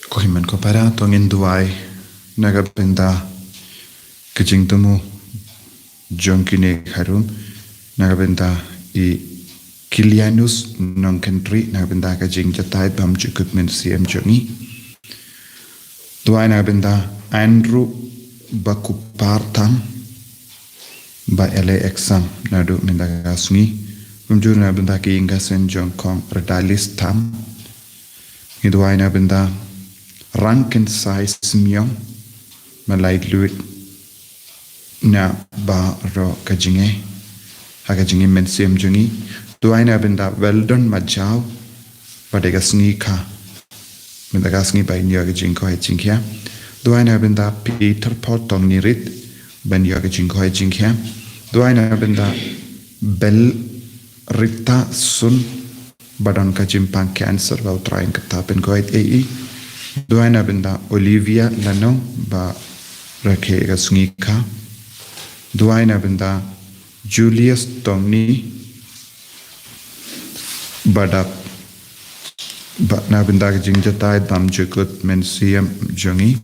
Kohiman ko para tongin duai nagabenda kajing tumu jongkine harum nagabenda I Kilianus non country nagabenda kajing jatai bam cukup men CM jongi duai nagabenda Andrew bakupartam ba LA exam nadu mendaga sungi umjur nagabenda ki ingasen jongkong redalis tam duai nagabenda ranken size myong malai luit na ba ro kajinge hakajinge men sem jungi tuaina benda weldon majau padega sngi kha mendaga sngi bai nyo kajing ko hajingkya tuaina benda Peter Paul tong nirit ban yo kajing ko hajingkya tuaina benda bel rita sun badon kajimpang cancer ba utrain katapen ko ai Duaina benda Olivia Lano ba rakhe ga sungika Duaina benda Julius Tomni badak ba na benda ga jingjatai dam jukut men siam jongi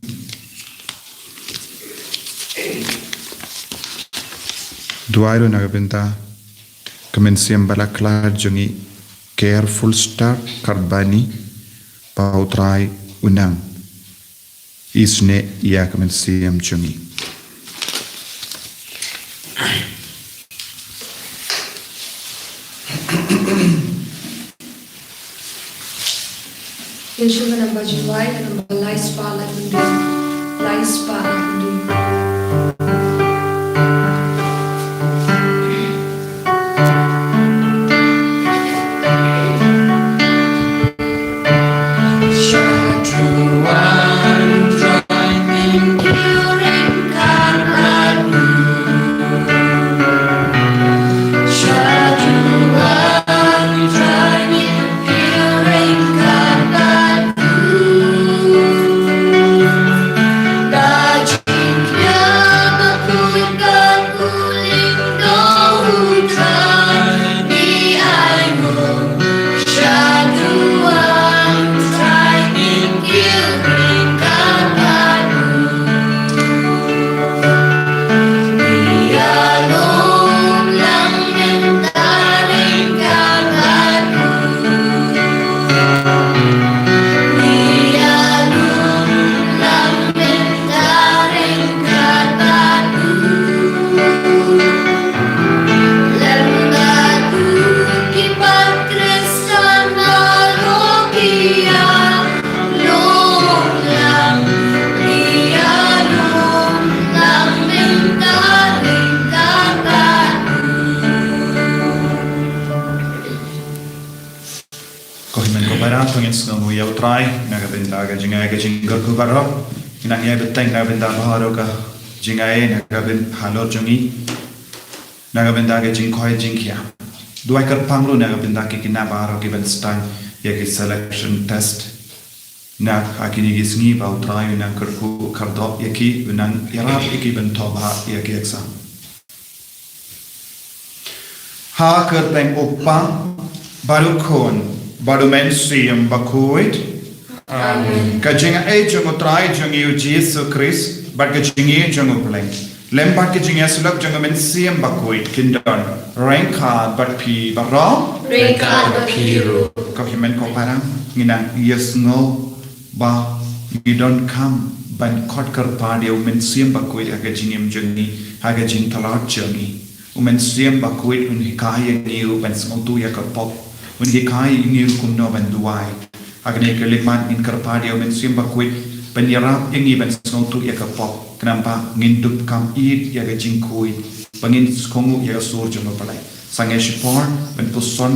Duairo na benda kemen siam balaklar jongi Careful Star Karbani pautrai unang isne ia kemen siam chungi Yeshua namba jiwai namba lais pala kundi Inangnya beteng na benda baharo ka jingai na ben halor jungi na benda ke jingkhoi jingkhia duai kar panglu na benda ke kina baharo ke ben stan ya ke selection test na akini gisngi ba utrai na karku kardo ya ki nan yarap ki ben thoba ya ke exam ha kar peng oppa baru khon baru men siam bakuit Amen. Kajing ay jung utray jung yu Jesus Christ, but kajing ye jung upleng. Lembat kajing yasulak jung men siem bakuit kindon. Rainka but pi baro. Rainka but piru. Kapimen ko parang ngina yes no ba you don't come ban kot kar padi men siem bakuit kajing yem jungi kajing talat jungi. Men siem bakuit un hikaya niu ben smotu ya kapop. Un hikaya niu kunno ben duai. Agne keliman in karpadio men sim bakuit penyerap yang iban senontu ya kapok kenapa ngindup kam id ya ke jingkui pengin kongu ya sur jema palai sangai sipor ben puson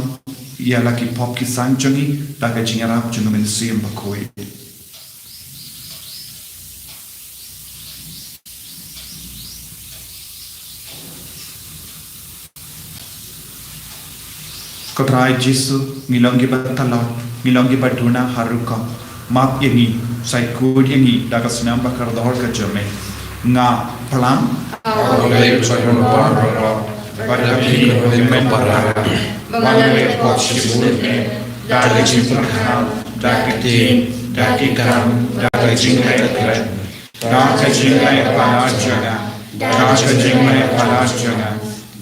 ya laki pop ki sanjongi da ke jingarap jungu men sim bakoi Kotrai Jisu ngilongi batalon ngilongi baduna haruka map yangi saikud yangi daga senam bakar dahor ka jame nga pelang oleh badun barra badabi men barra bangale pochibul daga jimpakam daga tin daga kam daga jingai daga jingai palajaga daga jingai palajaga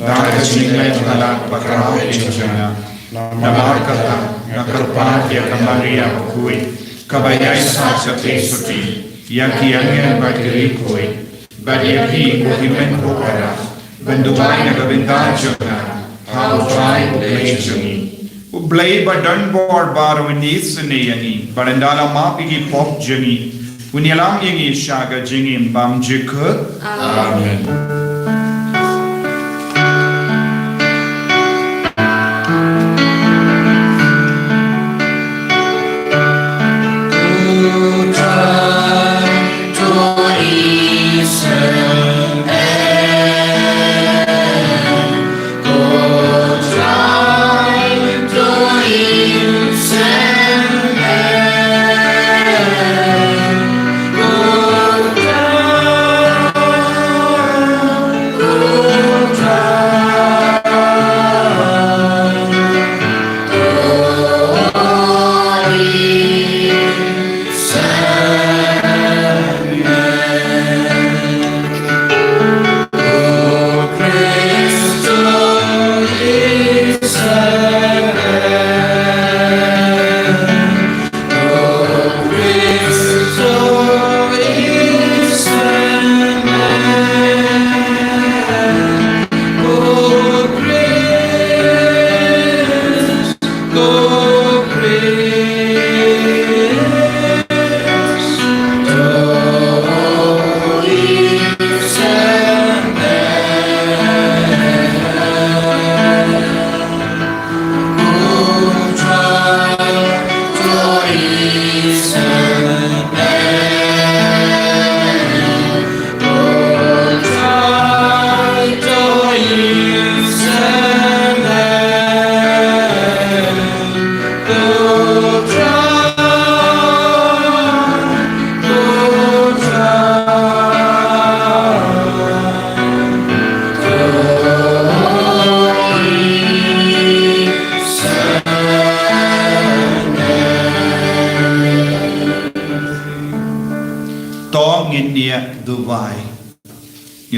daga jingai palak bakar injana Namar kata nakarpat ya kamaria kui kabayai sa suti yang kiangnya bagiri kui bagi kuhimen kokara benduai nagabinda jona how try ublay jungi ublay badan bor baru ini seni yangi barandala map igi pop jungi unyalam yangi shaga jingi bam jikut amen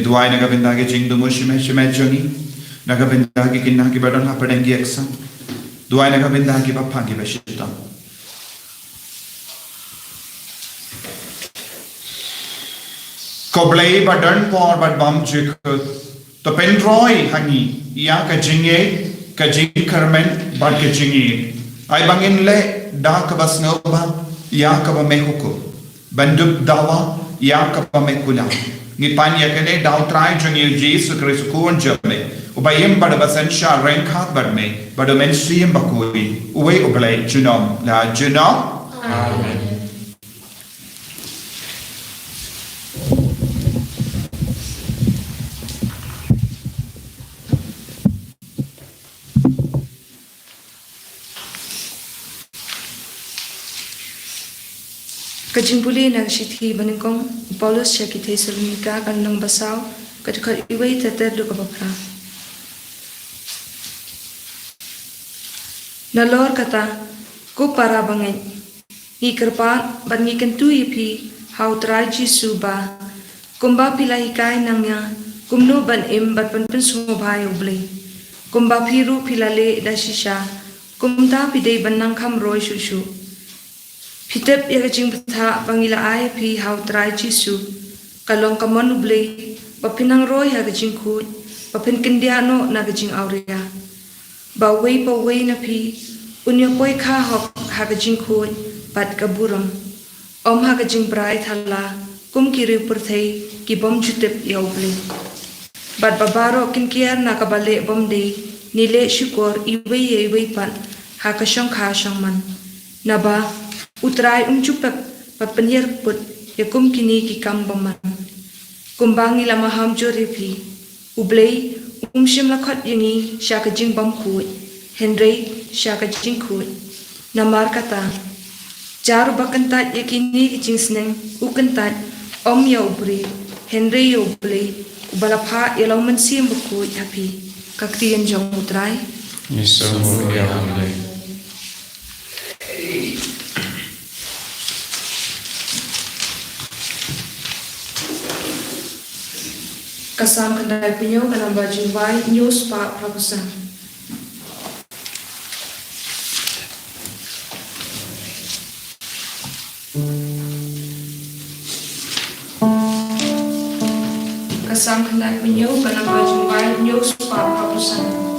Duai nagabinda ke jing dumo shime jongi nagabinda ke kinna ki badan hapadengi eksa duai nagabinda ki baphangi beshita koblei badan por bad bam jikut to pendroi hangi ya ka jinge ka jing karmen bad ke jingi ai bangin le da ka basnoba ya ka ba mehuko banduk dawa ya ka ba mekula Ngipanya kene daw try jangil Jesus Christ kuon jame ubayem bada basan sha renkhat badme bada men siem bakui uwe ublay junom la junom amen Kajimbuli nagsithi baningkong Paulus siya ki Thessalonica kanang basaw kadkar iway tater do kabapra Nalor kata ko para bangay ikarpa bangi kentu ipi how try Jisu ba kumba pilai kai nangya kumno ban im bat pan sumobhay ublay kumba phiru philale dasisha kumta pidei banang kham roy shushu Pitep ya kajing betha bangila ay pi how try Jisu kalong kamon ublay bapinang roy ha kajing khut bapin kendiano na kajing aurea baway na pi unya poy kha hok ha kajing khut bat kaburam Om ha kajing brai thala kum kiri purthei ki bom jutip yaubli. Bat babaro kin kiar na kabale bom de nile syukur iwe pan ha kasyong kasyong man. Naba utrai cupep pat penyer put ya kum kini ki kam boman. Kumbangi lama ham joripi ublei shim lakot yangi sya kajing bom kuit. Henry sya kajing kuit. Namar kata Jaru bakantat yakini kicing seneng ukantat om ya ubri Henry ya ubli ubalapha yalau mensim buku happy kaktian jong utrai Yesus ya Allah. Kasam kendai pinyo kanam baju vai news pa prabusan Kasam kendai pinyo kanam baju vai news pa prabusan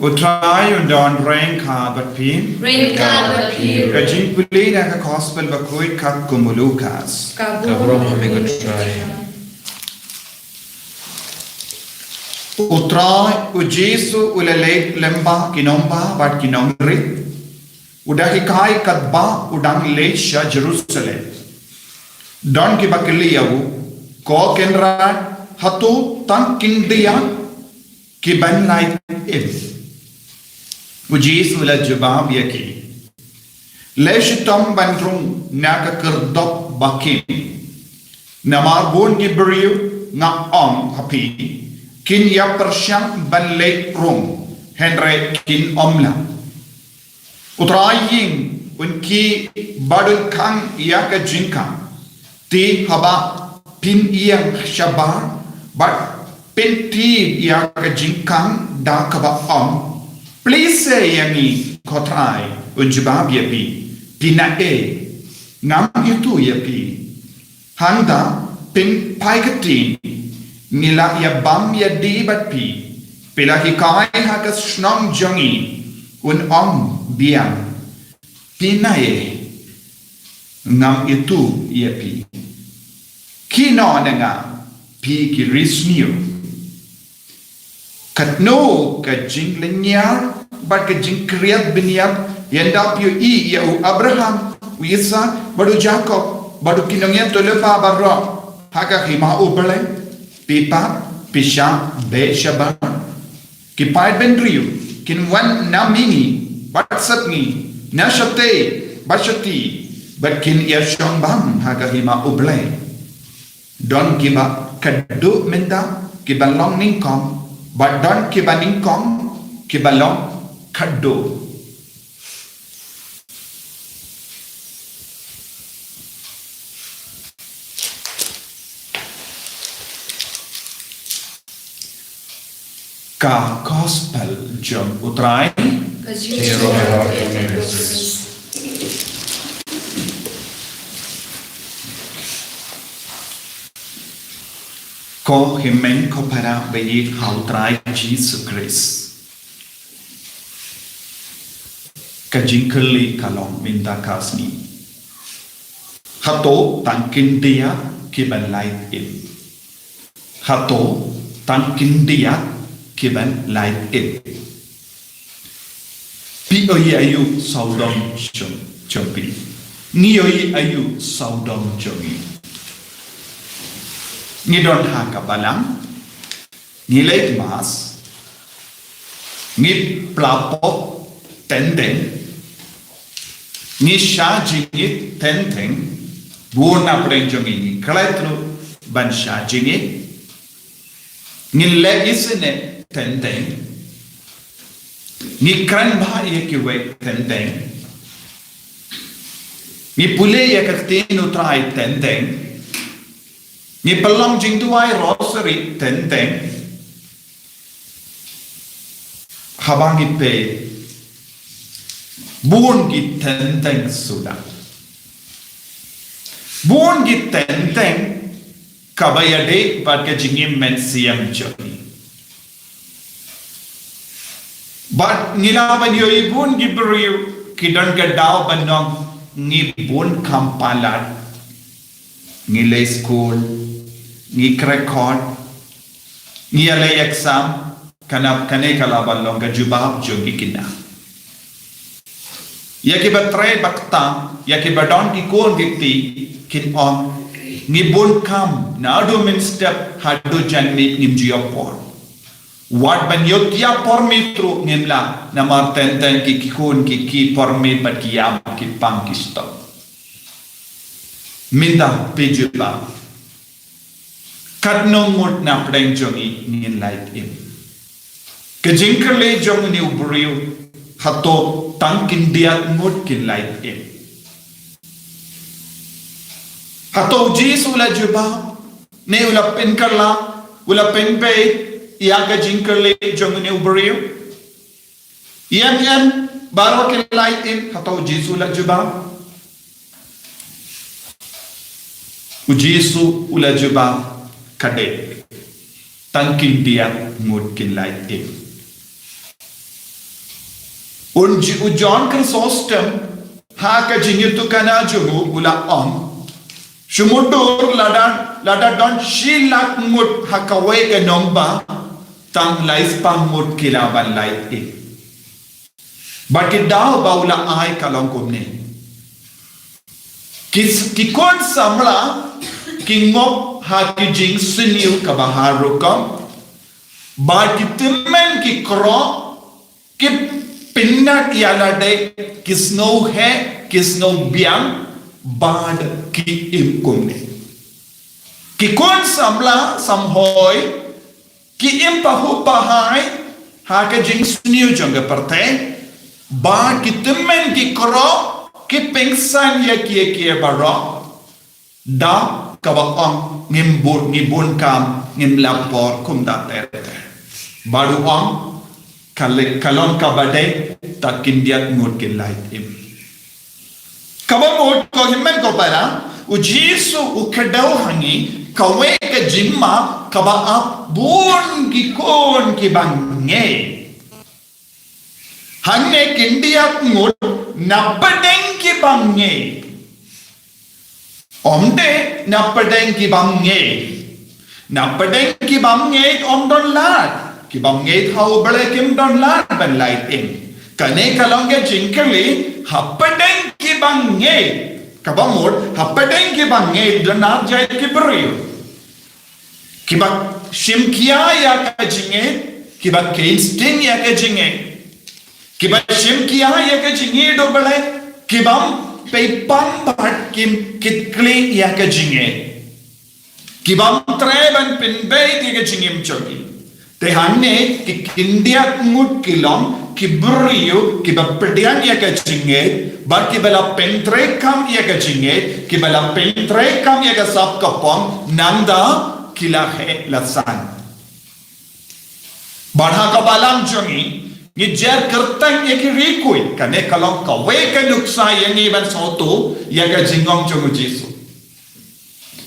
Utrai und don rain ka bat pi. Kajing puli na ka gospel bakuit kak kumulukas. Kabro kami utrai. Utrai u Jesu ulele lemba kinomba bat kinomri. Udahikai kadba udang leisha Jerusalem. Don ki bakiliyawu ko kenra hatu tan kindiya ki ban like if. وجيسو للجباب يكي ليش تم بنرون ناك كردب bakim. Namar bon gibriu nga hapi. Kin ya persyang ban le rung. Henry kin omla. Utraying unki badun kang ia ka jingkang. Ti haba pin iyang syabar. But pin ti ia ka jingkang da kaba Please say yangi kotrai unjibab yapi. Pina ngam itu yapi. Handa pin paikatin. Nila ya bam ya dibat pi. Pila hikai hakas snong jongi. Un biang. Pina ngam itu yapi. Kino nga pi kirisniyo. Katno ka jing lenyar, but ka jing kriyat binyar, yenda piyo yau Abraham, Isa, badu Jacob, badu kinongyan tulepa barro, haka hima ubale, pipa, pisha, be shabar, kipay benriyo, kinwan namini, batsat ni, nashate, bashati, but kin yashong bam, haka hima ubale. Don kiba kadu menda, kiba long ningkong, but don't kiba ningkong, kiba long kadu. Ka gospel jom utrai, Hero ko himen ko para bayi hautrai Jesus Christ. Kajingkeli kalong minta kasni. Hato tangkin dia kiban light in. Hato tangkin dia kiban light in. Pi oi ayu saudom chompi. Ni oi ayu saudom chomi. Ni don haka balang, ni late mas, ni plapo tendeng, ni shajingit tendeng, buona prenjongini kaletro ban shajingit, ni le isene tendeng, ni kran bhai kiwe tendeng, ni pule yakatinu trai tendeng. Ni pelong jing tuai rosary tenteng. Habang ipe buon gi tenteng sudah. Buon gi tenteng kabayade bad ka jingim men siam joni. But nilaban yoi buon gi beriu kidan ka daw banong ni buon kampalat ngile school ni record ni ale exam kanap kane kalaban long ka jubab jogi kina yaki batre bakta yaki badon ki kon dikti kin on ni bon kam na do min step hado janmi nimjia por what ban yotia por mitro nimla na marten ten ki kon ki por me bakia ki pang ki stop minda pejuba Kadnong mut na preng jongi ngin light in. Kajingkerle jong ni uburiu hato tangkin diat mut kin light in. Hato jisu la juba ne ula penkarla ula penpe iya kajingkerle jong ni uburiu. Iyan baro kin light in hato jisu la juba. Ujisu ula juba kadek tangkin dia mungkin light in ujon Chrysostom haka jingitu kana juhu ula shumudur lada don shilak mut haka wege nomba tang lais pang mut kilaban light in baki daw baula ay kalong kumne kikon samla kingop haki jing siniu kabaharu kam baki timmen ki kro ki pinnat yala de kisno hai kisno biang bad ki im kumne ki kon samla samhoy ki im pahu pahai ha ka jing sniu jong parte ba ki temen ki kro ki pengsan ya ki baro da kabang ngibun kam ngim lapor kum da tete baru ang kalon kabade takin dia ngut ke light im kabamut ko himmen ko para u jisu u kadau hangi kawe ke jimma kaba ap bun ki kon ki bange hanne kindia ngut napadeng ki bange omde napadeng ki bange om don lat ki bange thau bale kim don lat ban light im kane kalonge jinkali hapadeng ki bange kabamur hapadeng ki bange donar jai ki beriu kiba shimkia ya ka jinge kiba keinsting ya ka jinge kiba shimkia ya ka jinge do bale kibam peipan bat kim kitkli ya ka jinge kibam treban pinbei ki ka jingim chogi te hanne ki kindia ngut kilom kiburiu kibapedian ya ka jinge ba kibala pentrekam ya ka jinge kibala pentrekam ya ka sap kapong nanda kilahe lasan badha ka balam jongi ni jar kertang ya ki rikui kane kalong kawe ka nuksa yang iban soto ya ka jingong jongu jisu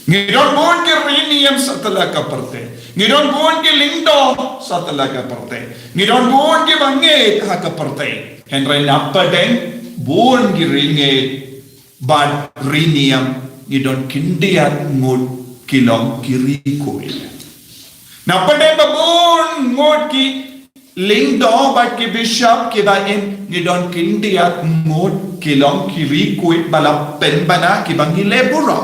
ngidon bon ki riniyam satala ka parte ngidon bon ki lindo satala ka parte ngidon bon ki bange ha ka parte henry napadeng bon ki ringe bad riniyam ngidon kindiat ngut kilong kiri kuil napadeng babon ngut ki lindo bad ki bishop ki ba in ngidon kindiat ngut kilong kiri kuil bala penbana ki bangi leburo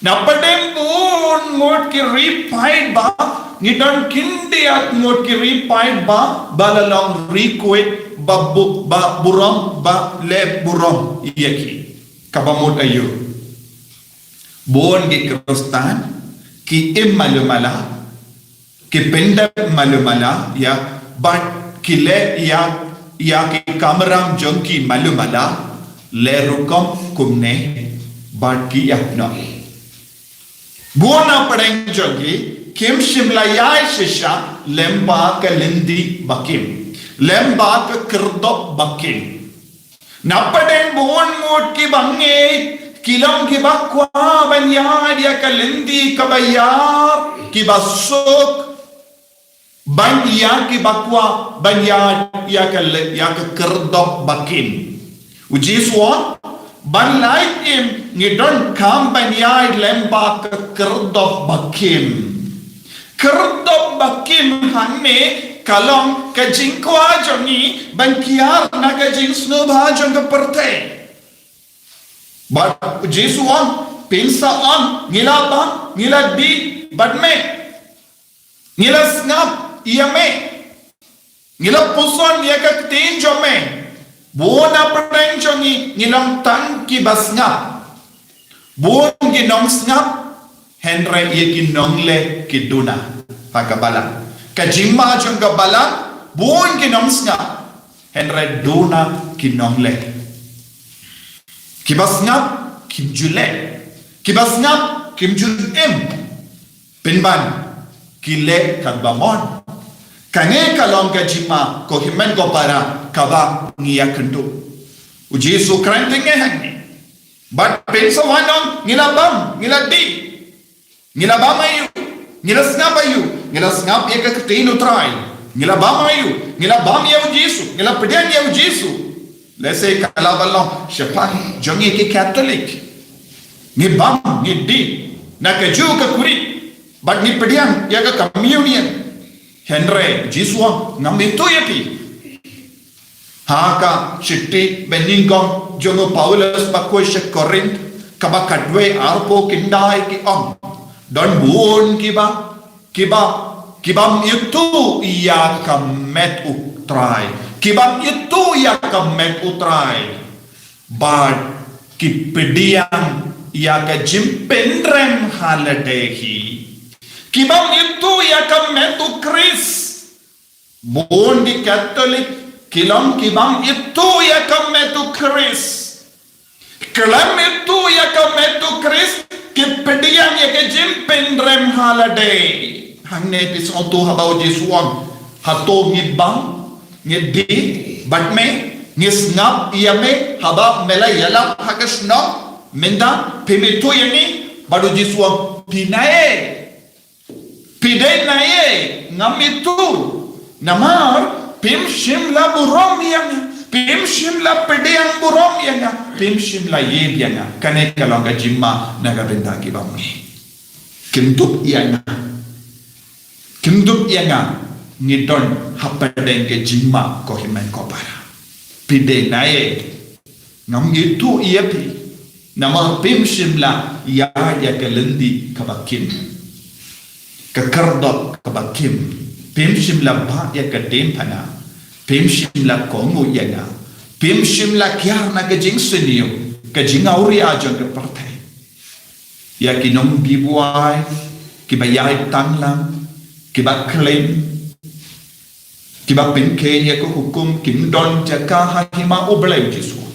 napadeng bon ngot ki repied ba ngidon kindiat ngot ki repied ba balalong rikuit babu ba buram ba le buram yaki kabamut ayu bon ki krustan ki immalumala ki pendap malumala ya but ki le ya ki kamaram jonki malumala le rukom kumne but ki yapna Buona parenjogi kim shimla yai shisha lemba ka lindi bakim lemba ka kirdop bakim napadeng buon mut ki bange kilom ki bakwa banyad ya ka lindi ka bayar ki basuk banya ki bakwa banyad ya ka kirdop bakim ujiswa ban light im ngidon kam banyai lemba ka kirdop bakim hanne kalong ka jingkwa jongi ban kiar na ka jingsno bha jong perte but jesu on pensa on ngila di badme ngila snap iame ngila puson ya ka tin jome Buona parenjongi nilong tan ki basngap buon ginong snap henry ye ginong le kiduna pagabala kajimma jong gabala buon ginong snap henry duna kinong le kibasngap kimjule kibasngap kimjulem pinban kile kadbamon kane kalong kajimma ko himen ko para kaba ngiya kendu ujisu kranting hangi but pensa wanong ngilabam ngilabam ayu ngilasngap ya ka tinu try ngilabam ayu ngilabam ya ujisu ngilapedian ya ujisu lese kalabalong shepan jongi ki catholic ngibam ngidi nakaju ka kuri but ngipedian ya ka communion henry jiswa ngamitu yapi haka chitti beningong jongo paulus bakwe korin kaba kadwe arpo kindai ki om don buon kibam itu ia kamet utrai kibam itu ia kamet utrai bad pediang ya ka jimpendrem haladehi kibam itu ya ka metu Kris bon di Katolik kilam kibam itu ya ka metu Kris kelam itu ya ka metu Kris ki pediang ya ka jimpendrem haladehi hangne pisotu habau jisuang hato ngibang ngedi batme ngisngap iame haba mela yala hakasno Minda pimitu ini baru jisuang pinae pide nae ngamitu namar pim shimla burom yang pim shimla pide yang burom yang pim shimla yeb yang kane kalonga jimma naga benda ki bamni kintup yang ngidon hapadeng ke jimma ko himen ko para pide nae ngam itu iepi nama pim shimla ya kelendi kabakim kekerdok kabakim pim shimla ba ya kedem pana pim shimla kongo ya pim shimla kiar na kejing senior kejing auri aja ke partai ya kinom bibuai kibayai tanglang kibak klaim kibak pinke ya ko hukum kimdon jaka hakima oblem jisu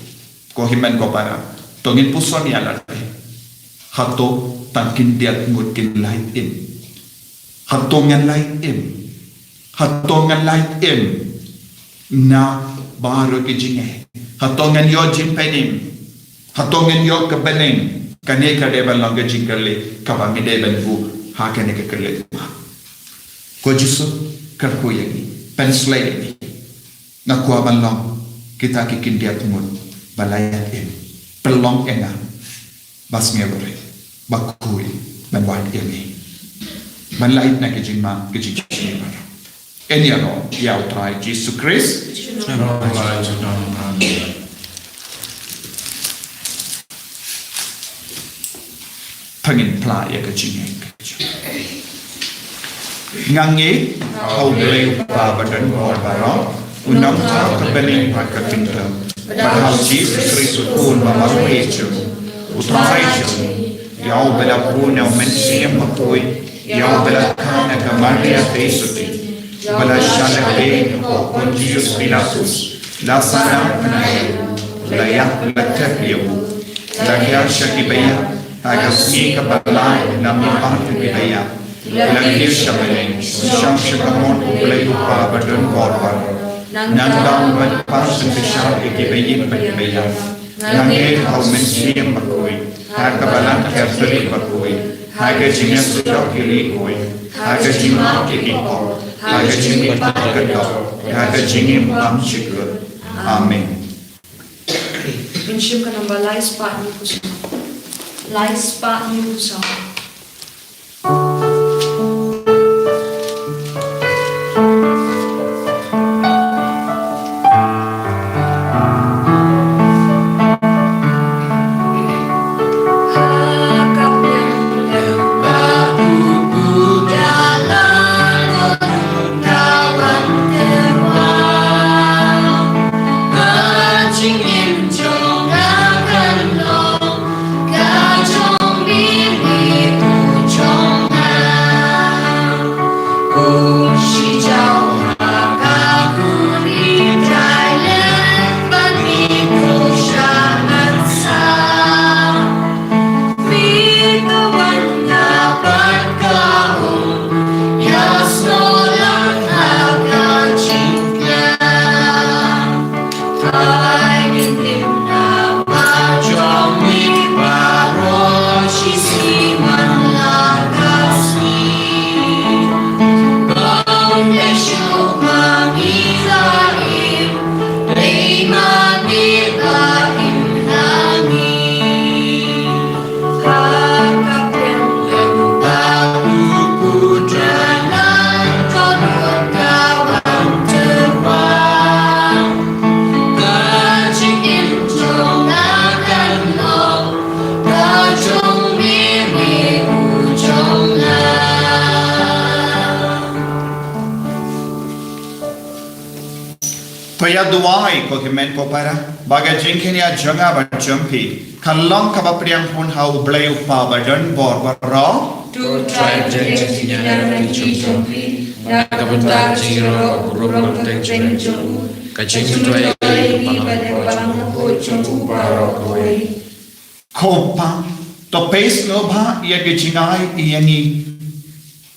ko himen ko para tongin puson ya lalai hato tangkin diat ngutkin lain im hato ngan lain im na baru kijinge hato ngan yo jimpenim hato ngan yo kebening kane kade balang kejingkale kabangi de benbu hakane ke kele ko jisu karku yagi penslay na ko balang kita kikin diat ngut balayat im pelong enga bas ngebore bakui ban wan ini ban lait na kejima kejima eni ano ya utrai Jesus Christ pangin pla ya kejima ngangi au bleu pa badan or barong unam ta kebening pakatinta Padahal Jesus Kristus pun memaruhi utrai Yau bela puna mensia mapui Yau bela kana ke Maria Tesuti Bela syala be ko Pontius Pilatus La sana menaya Layak letak liu Lakia syakibaya Agasmi kebalai Nami partu kibaya Lakia syabeleng Syam syakamon Ulai lupa badan korban Nandang berpasu besar kekibayin berkibaya Langit kau mensiam berkui Harga balang terbeli berkui Harga jingga sudah kiri kui Harga jingga kikikor Harga jingga kedok Harga jingga mam syukur Amin Minsyum ka ng balay spa niyo po sa Lay spa niyo po sa Ka Toya duai ko kimen ko para baga jingkenia janga ba jampi kalong ka ba priang pun hau blay upa ba don bor ba ro Tu try jengnya na jompi na kabenta jiro rong teng jong Kajing tuai palang ko jong baro koi kopa to pes no ba ya ke jingai yani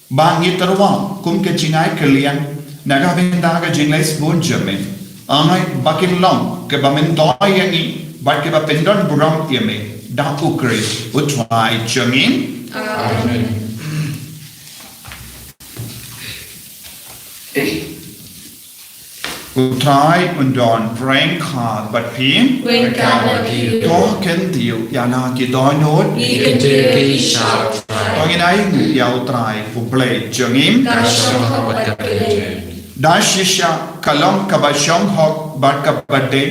bangi terwa kum ke jingai kalian naga benda ga jingai spoon jame angai bakin long ke ba men to yani ba ke ba pendon buram yame da ukri utwai jamin Amen. utrai undon prang khad bat pin When God you to ken tiu yana ki do not Ikintiri sharp to ngai ngu ya utrai pu play jangim da shisha kalong ka ba shong hok bat ka bade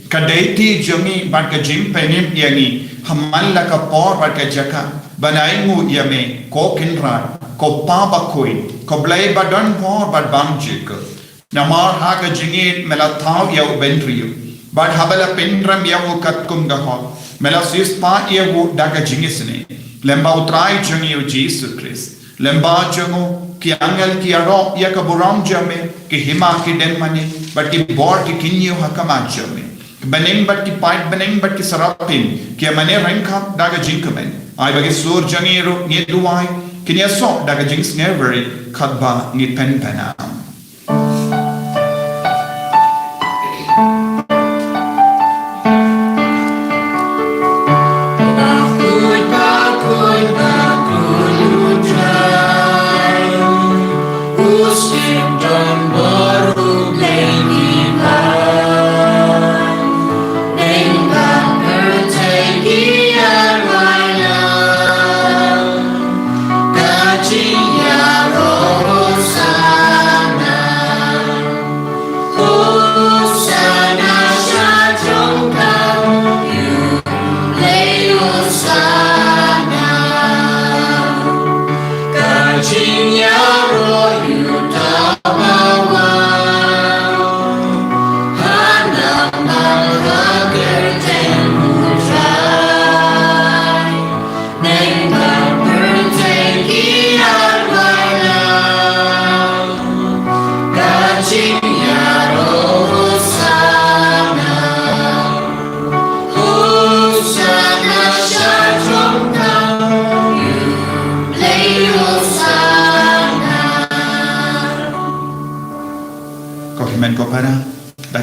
kadeti jami bat ka jim penim yani hamal la ka por bat ka jaka banai ngu yame ko kinra ko pa ba koi ko blay ba don por bat bang jik namar ha ka jingit mela thaw ya bentriu bat habala pendram ya ko kat kum ga ho mela sis pa ya wo da ka jingisne lemba utrai jangi o Jesus Christ lemba jango ki angal ki aro ya ka buram jame ki hima ki den mani but ki bor ki kinyo hakama jame baning but ki pait baning but ki sarapin ki mane ranka daga jinkamen ai bagi sur jangiro ni duai kinya so daga jings never khatba ni pen pena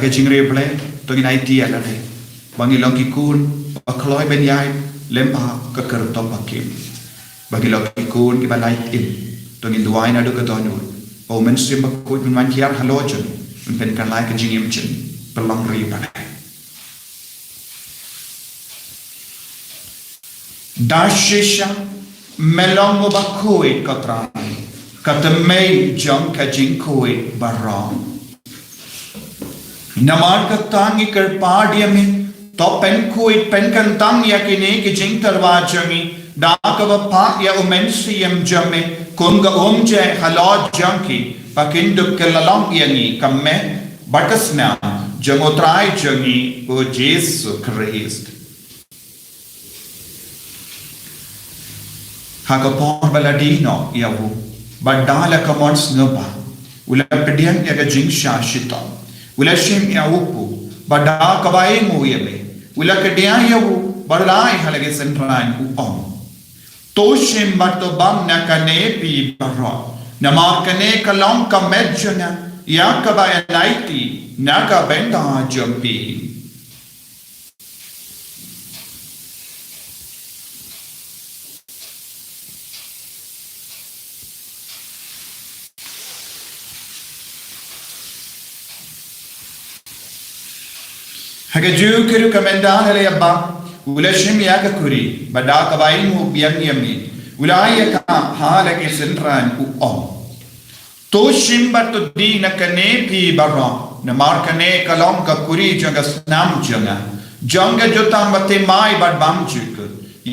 daga jingre ble to ngai ti ala le bangi long ki kun akloi ben yai lempa ka ker to pakim bagi long ki kun ki balai in to ngi duai na do ka to nu o men sim ba ko man kiar halogen un pen kan lai ka jingim chen pelang ri ba dashisha melong ba koi katran katamei jong ka jing koi barong namar ka tangi kar padia me to pen koi pen kan tang ya kine ki jing tarwa jangi da ka ba pa ya umen siem jamme kunga omje halo janki pakin duk kelalong yangi kamme batasna jangotrai jangi o Jesus Christ hakapon baladino yawu badala kamons ngapa ula pedian ya ka jing shashita ula shim ya upu bada kabai mu yeme ula kedia yawu badalai halage sentran u om to shim bato bam na kane pi barra namar kane kalom ka medjana ya kabai naiti na ka benda jampi Haga juu kiru kamendaan hele abba ula shim ya ka kuri bada kabai mu biang yami ula ya ka hala ke sentran u om to shim bat di na kane pi barra na mar kane kalom ka kuri janga snam janga jotam bate mai bad bam juk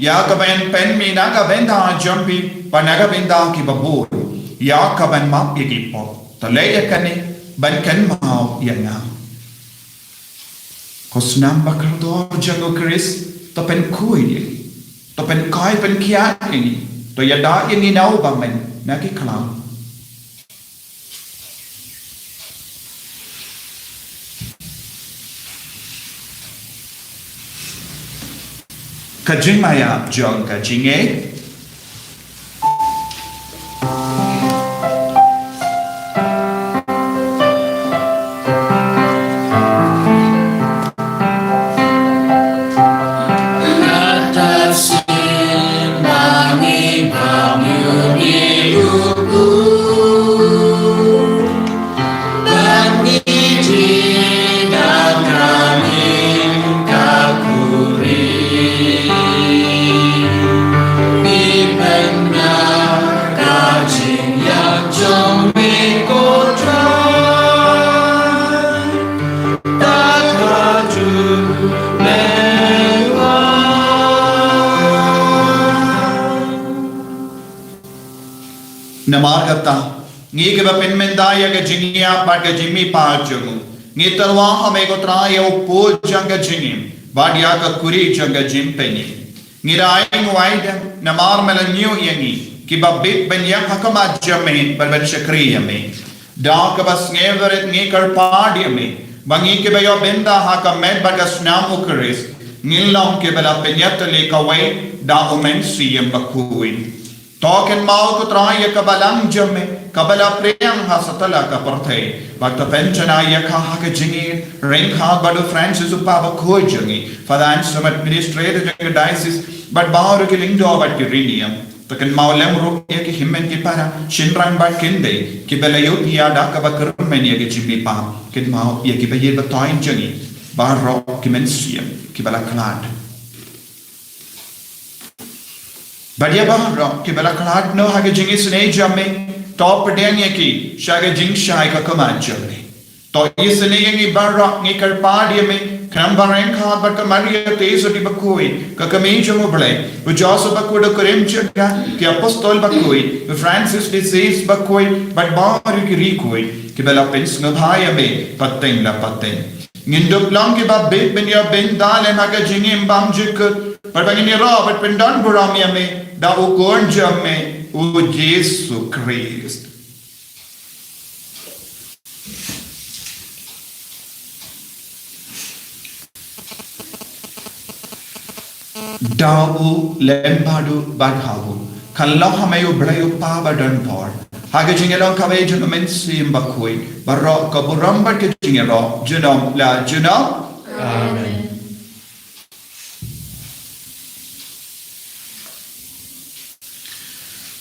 ya ka ben pen mi na ka benda jampi panaga benda ki babur ya ka ben map ye ki po to le ya kane ban kan mau ya na Kosnam bakal do jango Chris to pen kui ni to pen kai pen kiat ni to yada ini nau ba men naki klam kajing maya jong kajing Namar kata, ngi ke bapen mendaya ke jingia bat ke jimi pa jungu. Ngi terwa ame ko traya upo janga jingim, badia ka kuri janga jim penyi. Ngi raing waida namar melanyo yangi, ki babit benyak hakama jame barban shakri yame. Da ka bas ngeveret ngi kar padi yame, bangi ke bayo benda hakam med bagas nam ukris. Ngilam ke bala penyat le kawai da omen siyam bakuin. Token mau ko traya kabalang jame kabala preyang hasatala ka parthe bakta penchana ya kha ka jingi ring kha badu Francis upaba ko jingi finance administrator jang diocese but bahar ke lingdo bat rinium token mau lem ro ya ki himmen ki para shinrang bat kinde ki belayut ya da ka bakar men ya ki jimi pa ki mau ya ki baye batain jingi bahar ro ki mensiam ki bala klad Badia bahro ki bala khalad no hage jingi sne jamme top denya ki shaga jing shai ka kaman jamme to isne yengi barra ngi kar padi me kram bareng kha bat ka maria teso di bakoi ka kame jamu ble u josu bakoda krem chaga ki apostol bakoi Francis disease bakoi but bar ki rikoi ki bala pens no bhaya me patten la patten nginduk lang ki ba be ben ya ben dale hage jingi mbam jik but bangini ro but pendan buram ya me da ukon jamme u Jesus Christ da u lembadu badhavu kallo hamayu brayu pa badan por hage jingelo kabe jun men sim bakoi barro kaburam bat ke jingelo junam la junam amen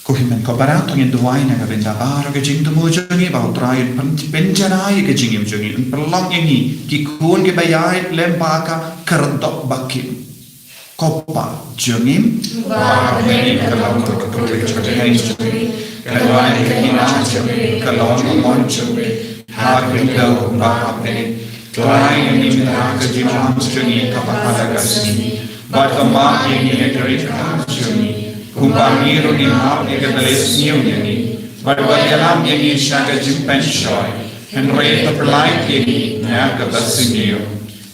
Kohimen ko barato ngin duwai na gabenda baro ke jing tumu jangi ba utrayin penjanai ke jingim jangi un perlang yangi ki kun ke bayai lembaka kerdok bakim kopa jangim ba meni kalam to kuturi chadai jangi kalwai ke hina jangi kalon mon jangi ha binda ba apne tuai ni na ke jimam jangi kapala gasni ba kama yangi enteri jangi Kumpangiro ni hap ni katalis niyo yani, barbayalam yani shaga jimpen shoy, and rate of light yani na kabasin niyo.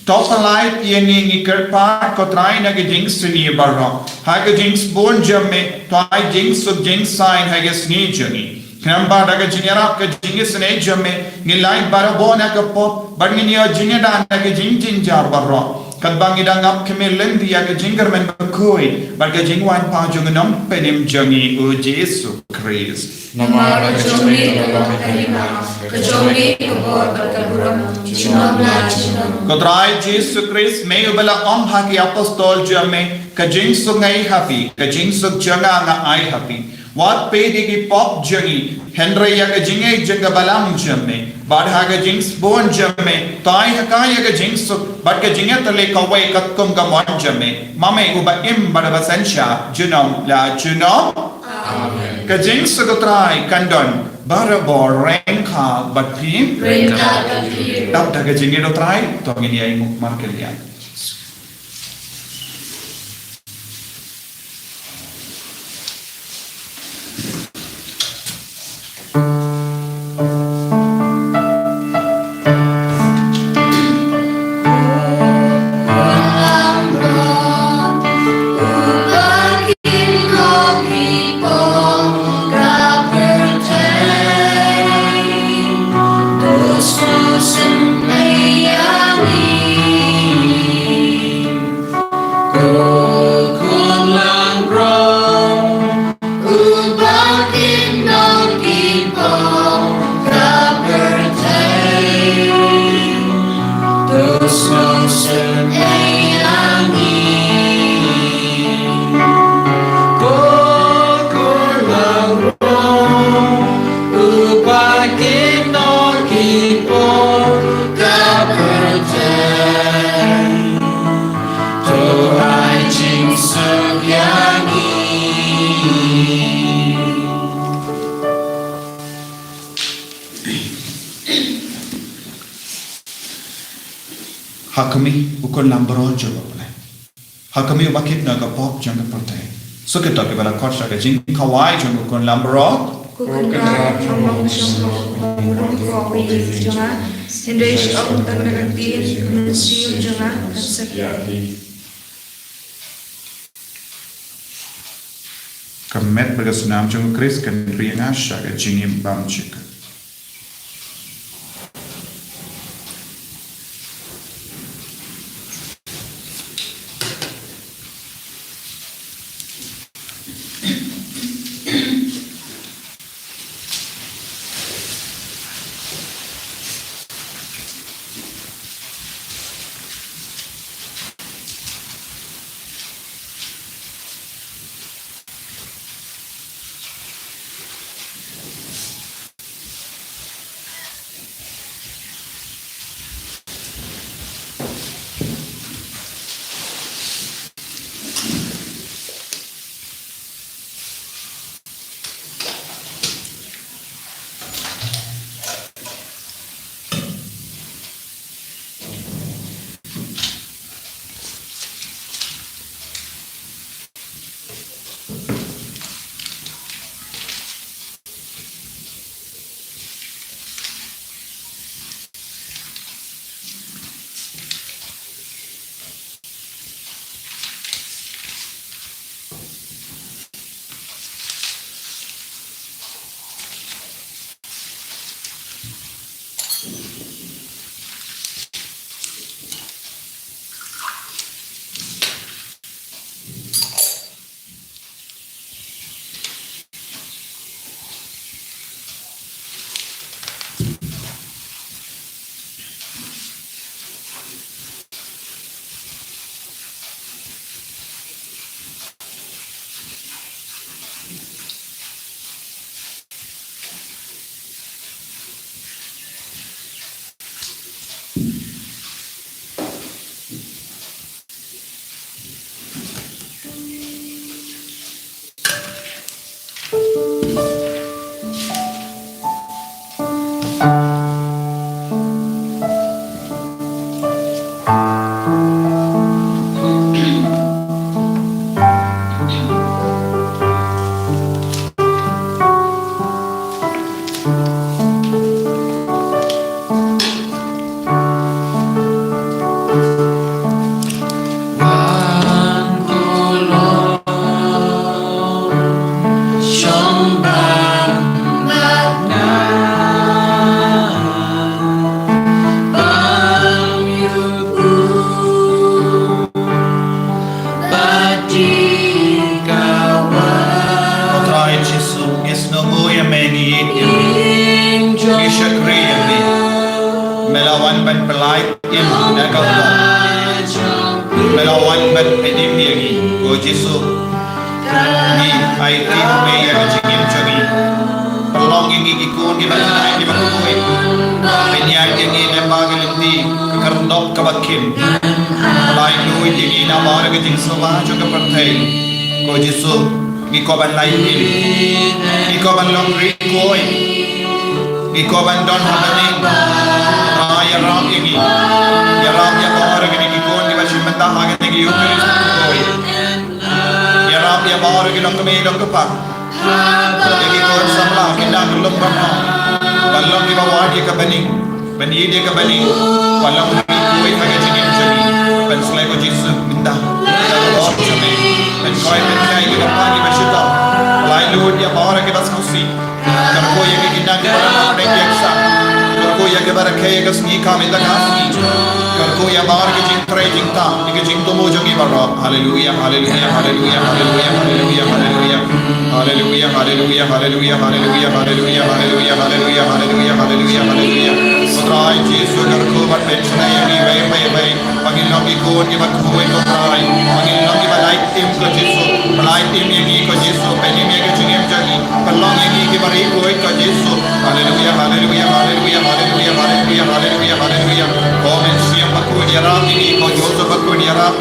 Top light yani ni kerpa ko try na gijings niyo barro, haga jings born jamme, to I jings of jings sign hagas ni jani. Knamba daga jinyarap ka jingis ne jamme, ni light barabo na kapo, but ni niyo jinyada na gijing jinjar barro. Kadbang idangap kemilen dia ke jingger men bakoi bar ke jingwan pa jungnam penim jangi u Jesu Christ Namara kajungi kalong kalima kajungi kabor kalburam chinam la chinam Kodrai Jesu Christ may ubala om haki apostol jamme ka jing sungai happy ka jing sug janga nga ai happy wat pe digi pop jangi Henry ya ka jingai janga balam jamme bad haga jings bon jamme tai hakaya ka jings bad ka jingat le kawai katkum ka mon jamme mame uba im bada basansha junom la junom amen ka jings ko try kandon bara bor renka bad pim renka kapir tap daga jingi do try to ngini ai muk markelia Hakami ukon lambro jolo le. Hakami ubakit na kapop jang kapate. So kita ke bala korsha ke jing kawai jang ukon lambro. Kukundra among siyong murong ko wili junga. Hindish ang tanagatin nasiyong junga kansakya. Kamet berkesenam jang Kris kan rianga sha ke jingim bam chika.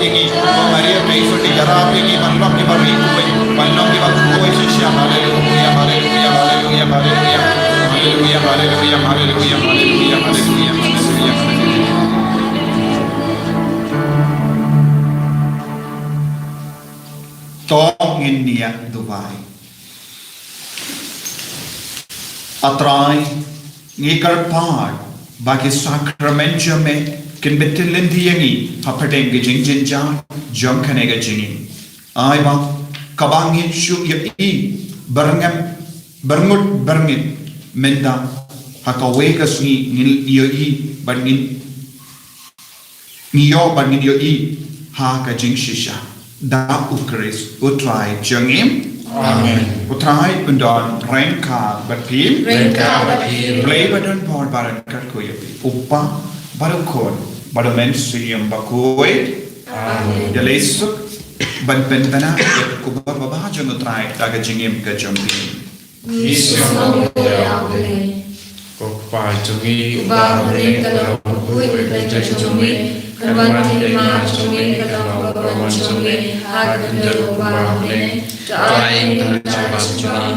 ini Maria Yesus di jarap ini manlok di bari kuai manlok di bari kuai sisya haleluya haleluya haleluya haleluya haleluya haleluya haleluya haleluya haleluya haleluya tongin niat duwai atrai ngikar par bagi sakramento me kin betilin diyangi hapateng gijing jinjan jom kanega jingin ai ba kabangin shu i berngam berngut berngit menda hakawekas ni yo i bangin niyo bangin yo i ha ka jing shisha da ukris utrai jangim Amen. utrai undon renka berpim Renka berpim. play badan por baran karkoy uppa barukon badomen siyam bakoy Amen. Yalesuk ban pentana kuba baba jang utrai daga jingim ka jampi Yesus nama Yahweh. Kokpa jungi Ubahre kalau kui belajar cumi, kerban terima cumi kalau kerban cumi, hak belajar ubahre. Doain terjebak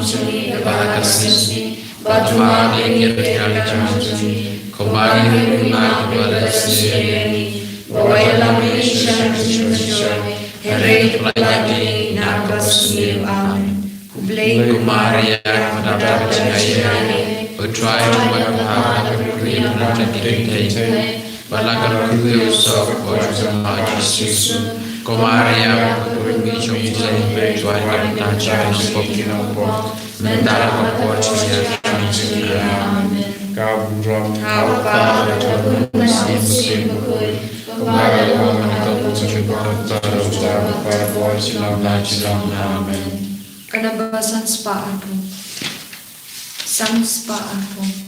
cumi kepada kasih, baju yang terjebak cumi, kembali rumah kepada sendiri. Bawalah Malaysia Indonesia, hari pelajari nafas sendiri. Amen. Kumaria mendapat cahaya Utrai membuat berkuri menjadi Balakan kuih usap wajah Yesus Kumaria berkuri jomzai Tuhan yang tajam sepokin Mentara keporcian Amin Kaburam Apa terguna mesin berkui kepada orang atau terjebak pada usaha pada buat silam dan silam. Amin. Kanabasan spa ako. Sang spa ako.